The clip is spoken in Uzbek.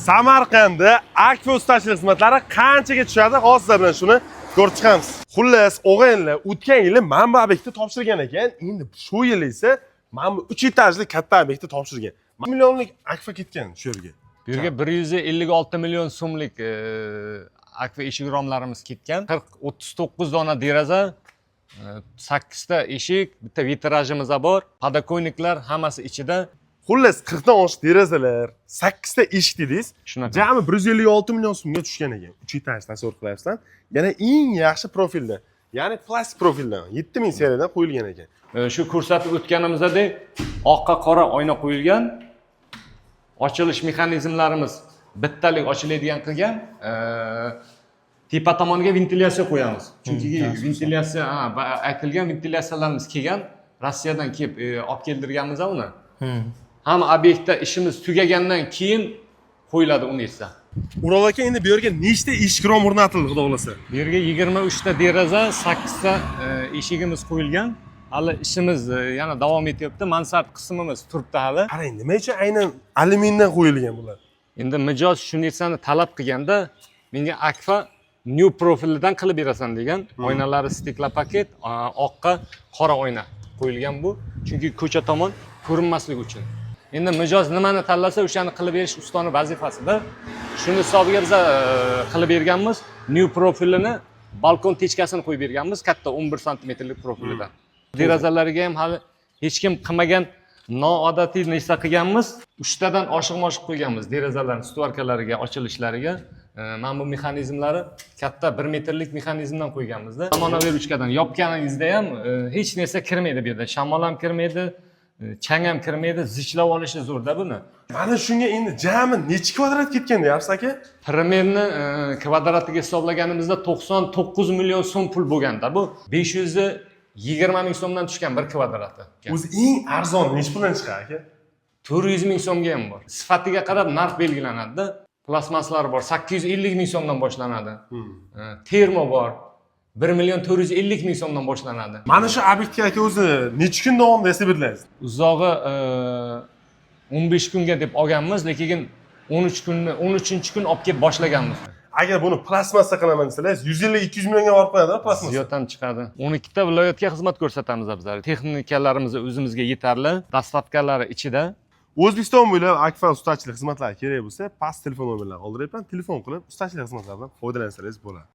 Samarqandda Akfa ustachilik xizmatlari qanchaga tushadi? Hozir sizlar bilan shuni ko'rib chiqamiz. Xullas, o'g'aylar, o'tgan yili mana bu obyektni topshirgan ekan. Endi shu yil esa mana bu 3 etajli katta obyektni topshirgan. 1 millionlik Akfa ketgan shu yerga. Bu yerga 156 million so'mlik Akfa eshik romlarimiz ketgan. 39 dona deraza, 8 ta eshik, bitta vitrajimiz bor. Podokонниклар hammasi ichida. Xullas 40 dan oshiq derazalar, 8 ta eshik dedingiz. Shunaqa. Jami 156 million so'mga tushgan ekan. 3 etaj tasavvur qilyapsan. Yana eng yaxshi profilda, ya'ni plastik profildan 7000 seriyadan qo'yilgan ekan. Shu ko'rsatib o'tganimizdek oqqa qora oyna qo'yilgan. Ochilish mexanizmlarimiz bittalik ochiladigan qilgan. Tepa tomoniga ventilyatsiya qo'yamiz. Chunki ventilyatsiya aytilgan ventilyatsiyalarimiz kelgan. Rossiyadan kelib olib keldirganmiz uni. Hamma obyektda ishimiz tugagandan keyin qo'yiladi uni esa. Ural aka, endi bu yerga nechta eshik rom o'rnatildi, xudo xolasa? Bu yerga 23 ta deraza, 8 ta eshigimiz qo'yilgan. Hali ishimiz yana davom etyapti. Mansard qismimiz turibdi hali. Qarang, nima uchun aynan alyumindan qo'yilgan bular? Endi mijoz shu narsani talab qilganda, menga Akfa new profilidan qilib berasan degan. Oynalari stiklopaket, oqqa qora oyna qo'yilgan bu. Chunki ko'cha tomon ko'rinmasligi uchun. Endi mijoz nimani tanlasa, o'shani qilib berish ustaning vazifasida. Shuni hisobiga biz qilib berganmiz. New profilini balkon techkasini qo'yib berganmiz, katta 11 santimetrlik profilidan. Derazalariga ham hali hech kim qilmagan noodatiy narsa qilganmiz. 3 tadan oshiq-moshiq qo'yganmiz derazalarning stvorkalariga, ochilishlariga. Mana bu mexanizmlari katta 1 metrlik mexanizmdan qo'yganmiz-da. Zamonaviy ruchkadan yopganingizda ham hech narsa kirmaydi bu yerda. Shamol ham kirmaydi, chang ham kirmaydi, zichlab olishi zo'rda buni. Mana shunga endi jami necha kvadrat ketgan deyapsiz aka? Primerni kvadratiga hisoblaganimizda 99 million so'm pul bo'lganda, bu 520 ming so'mdan tushgan 1 kvadrati. O'zi eng arzon necha puldan chiqadi aka? 400 ming so'mga ham bor. Sifatiga qarab narx belgilanadi-da. Plasmaslar bor, 850 ming so'mdan boshlanadi. Termo bor, 1 million 450 ming so'mdan boshlanadi. Mana shu obyektga aka o'zi necha kun davomida hisoblaysiz? Uzog'i 15 kunga deb olganmiz, lekin 13-kun olib kelib boshlaganmiz. Agar buni plasmassa qilaman desangiz, 150-200 millionga borib qo'yadi plasmassa. Ziyoddan chiqadi. 12 ta viloyatga xizmat ko'rsatamiz bizlar. Texnikalarimiz o'zimizga yetarli, dastavkalari ichida. O'zbekiston bo'ylab Akfa ustachilik xizmatlari kerak bo'lsa, past telefon nomerlarini qoldiryapman. Telefon qilib ustachilik xizmatlaridan foydalansangiz bo'ladi.